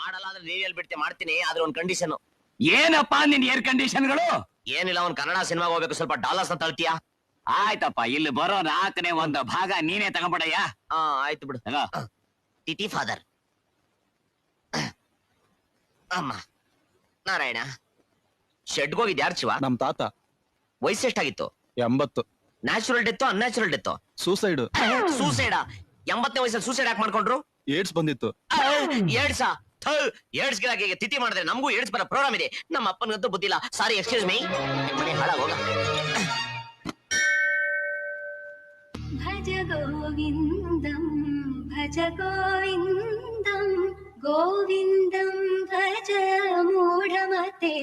ಮಾಡಲ್ಲ ಅಂದ್ರೆ ನೀನ್ ಹೇಳ್ಬಿಡ್ತೆ ಮಾಡ್ತೀನಿ, ಆದ್ರೆ ಒಂದ್ ಕಂಡೀಷನ್. ಏನಪ್ಪಾ ನಿನ್ ಏರ್ ಕಂಡೀಷನ್ಗಳು? ಏನಿಲ್ಲ, ಒಂದ್ ಕನ್ನಡ ಸಿನಿಮಾಗೆ ಹೋಗ್ಬೇಕು, ಸ್ವಲ್ಪ ಡಾಲರ್ಸ್ ನ ತಳ್ತೀಯಾ? ಆಯ್ತಪ್ಪ, ಇಲ್ಲಿ ಬರೋ 4ನೇ ಒಂದು ಭಾಗ ನೀನೇ ತಗೊಂಡ್ಬಿಡಯ್ಯ. ಆಯ್ತು ಬಿಡು. ತಿಥಿ ಫಾದರ್. ಅಮ್ಮ ನಾರಾಯಣ, ಶೆಡ್ಗೆ ಹೋಗಿದ್ ಯಾರು ಶಿವ? ನಮ್ ತಾತ. ವಯಸ್ಸೆಷ್ಟಾಗಿತ್ತು? 80. Natural death unnatural death? Suicide. ಸೂಸೈಡಾ? 80ನೇ ವಯಸ್ಸಲ್ಲಿ ಸೂಸೈಡ್ ಯಾಕೆ ಮಾಡ್ಕೊಂಡ್ರು? ಏಡ್ಸ್ ಬಂದಿತ್ತು. ಏಡ್ಸಾ? ಏಡ್ಸ್ಗೆ ತಿಥಿ ಮಾಡಿದ್ರೆ ನಮಗೂ ಏಡ್ಸ್ ಬರೋ ಪ್ರೋಗ್ರಾಮ್ ಇದೆ. ನಮ್ಮ ಅಪ್ಪನಿಗಂತೂ ಬುದ್ಧಿಲ್ಲ. ಸಾರಿ, ಎಕ್ಸ್ಕ್ಯೂಸ್ ಮೀ. ಮನೆ ಹಾಳಾಗೋಗ. ಭಜ ಗೋವಿಂದಂ ಭಜ ಗೋವಿಂದಂ ಗೋವಿಂದಂ ಭಜ ಮೂಢಮತೆ.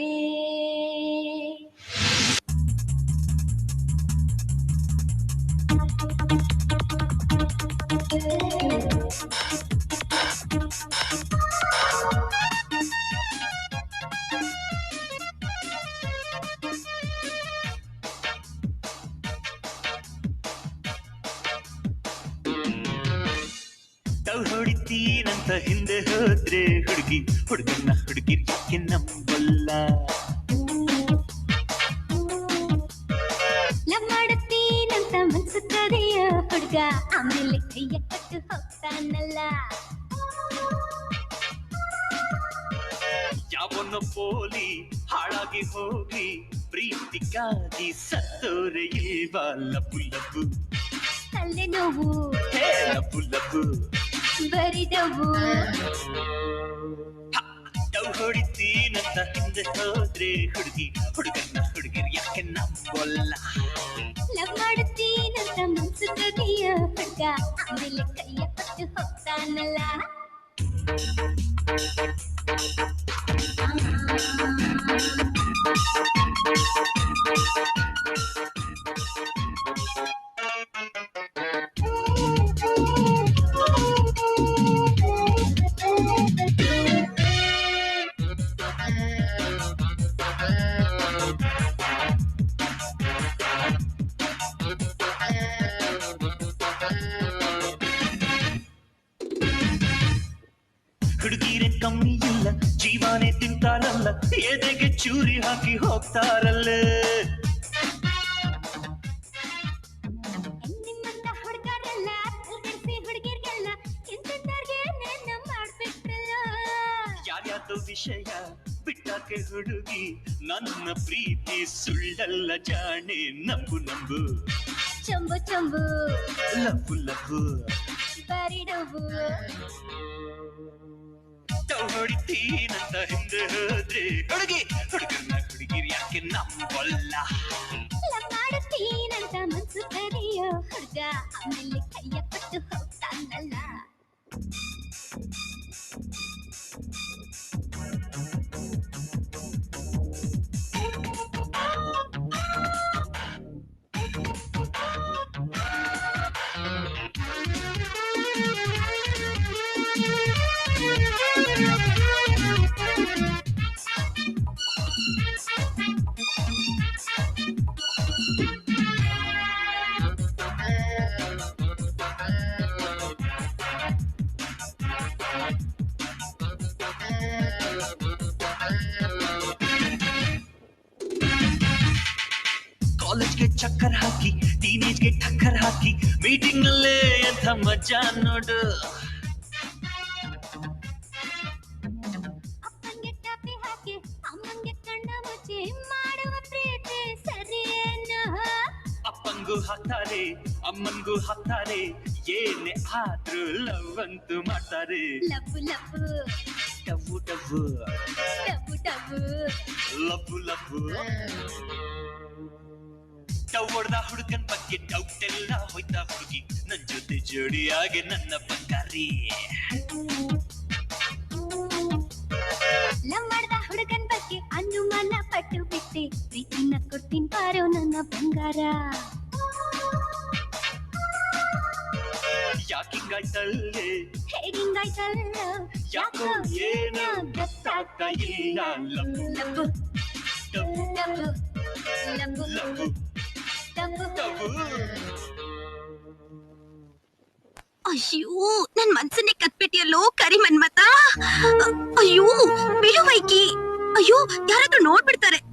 ಹೊಡಿತೀನಂತ ಹಿಂದೆ ಹೋದ್ರೆ ಹುಡುಗನ್ನ ಹುಡುಗಿರ್ ಯಾಕೆ ನಂಬಲ್ಲ? ಲವ್ ಮಾಡುತ್ತೀನಂತ ಮನ್ಸುತ್ತದೆಯ ಹುಡುಗ, ಆಮೇಲೆ ಕೈಯ ಕೊಟ್ಟು ಹೋಗ್ತಾನಲ್ಲ. ಯಾವನ್ನ ಪೋಲಿ ಹಾಳಾಗಿ ಹೋಗಿ ಪ್ರೀತಿಗಾಗಿ ಸತ್ತೋರೆ ಇಲ್ವಾ? ಲಬ್ಬು ಲಬ್ಬು ತಲೆ ನೋವು ಲಬ್ಬು ಲಬ್ಬು ಬರಿದವು. ಹೊಡಿತೀನಂತ ಹಿಂದೆ ಹೋದ್ರೆ ಹುಡುಗನ್ನ ಹುಡುಗಿರ್ ಯಾಕೆ ನಂಬಲ್ಲ? ಲವ್ ಮಾಡುತ್ತೀನಂತ ಮನ್ಸುತ್ತದೆಯ ಹುಡುಗ, ಆಮೇಲೆ ಕೈಯ ಕೊಟ್ಟು ಹೋಗ್ತಾನಲ್ಲ. ಹುಡುಗಿರೆ ಕಮ್ಮಿ ಇಲ್ಲ, ಜೀವಾನೇ ತಿಂತಾರಲ್ಲ, ಎದೆಗೆ ಚೂರಿ ಹಾಕಿ ಹೋಗ್ತಾರಲ್ಲ. ನಿಮ್ಮಂತ ಹುಡುಗರೆಲ್ಲ ಹುಡುಗಿರ್ಗೆಲ್ಲ ಎಂತೆಂತವ್ರಿಗೆ ನೆನ್ನ ಮಾಡ್ಬಿಟ್ರಲ್ಲ. ಯಾರ್ಯಾರ್ದೋ ವಿಷಯ ಬಿಟ್ಟಾಕೆ ಹುಡುಗಿ, ನನ್ನ ಪ್ರೀತಿ ಸುಳ್ಳಲ್ಲ ಜಾಣೆ, ನಂಬು ನಂಬು. ಚಂಬು ಚಂಬು ಲಬ್ಬು ಲಬ್ಬು ಬರಿಡವು. ಹೊಡಿತೀನಂತ ಹಿಂದೆ ಹೋದ್ರೆ ಹುಡುಗನ್ನ ಹುಡುಗಿರ್ ಯಾಕೆ ನಂಬಲ್ಲ? ಲವ್ ಮಾಡುತ್ತೀನಂತ ಮನ್ಸುತ್ತದೆಯ ಹುಡುಗ, ಆಮೇಲೆ ಕೈಯ ಕೊಟ್ಟು ಹೋಗ್ತಾನಲ್ಲ. ಕಾಲೇಜ್ಗೆ ಚಕ್ಕರ್ ಹಾಕಿ, ಟೀನೇಜ್ಗೆ ಟಕ್ಕರ್ ಹಾಕಿ, ಮೀಟಿಂಗ್ ನಲ್ಲೇ ಎಂಥ ಮಜಾ ನೋಡು. ಅಪ್ಪಂಗೆ ಟಾಪಿ ಹಾಕಿ, ಅಮ್ಮಂಗೆ ಕಣ್ಣ ಮುಚ್ಚಿ ಮಾಡುವ ಪ್ರೀತಿ ಸರಿಯೇನು? ಅಪ್ಪಂಗೂ ಹಾಕ್ತಾರೆ, ಅಮ್ಮನ್ಗೂ ಹಾಕ್ತಾರೆ, ಏನೇ ಆದ್ರೂ ಲವ್ ಅಂತೂ ಮಾಡ್ತಾರೆ. ಲಬ್ಬು ಲಬ್ಬು ಟವು ಟವು ಟಬು ಟಬು ಲಬ್ಬು ಲಬ್ಬು. ಟವ್ ಹೊಡ್ದ ಹುಡುಗನ್ ಬಗ್ಗೆ ಡೌಟ್ ಎಲ್ಲ ಹೋಯ್ತಾ ಹುಡುಗಿ, ನನ್ ಜೊತೆ ಜೋಡಿಯಾಗಿ ನನ್ನ ಬಂಗಾರಿ. ಲವ್ ಮಾಡ್ದ ಹುಡುಗನ್ ಬಗ್ಗೆ ಅನುಮಾನ ಪಟ್ಟು ಬಿಟ್ಟೆ, ಪ್ರೀತಿನ ಕೊಡ್ತೀನಿ ಬಾರೋ ನನ್ನ ಬಂಗಾರ. ಯಾಕಿಂಗಾಯ್ತಲ್ಲೇ ಹೇಗಿಂಗಾಯ್ತಲ್ಲ ಯಾಕೋ ಏನೋ ಗೊತ್ತಾಗ್ತಾ ಇಲ್ಲ. ಲಬ್ಬು ಲಬ್ಬು ಟವು ಲಬ್ಬು ಲಬ್ಬು ಲಬ್ಬು ಲಬ್ಬು. ಟವು. ಅಯ್ಯೋ ನನ್ ಮನ್ಸನ್ನೇ ಕತ್ಬಿಟ್ಟಿಯಲ್ಲೋ ಕರಿ ಮನ್ಮತ. ಅಯ್ಯೋ ಬಿಡು ವೈಕಿ. ಅಯ್ಯೋ ಯಾರಾದ್ರೂ ನೋಡ್ಬಿಡ್ತಾರೆ.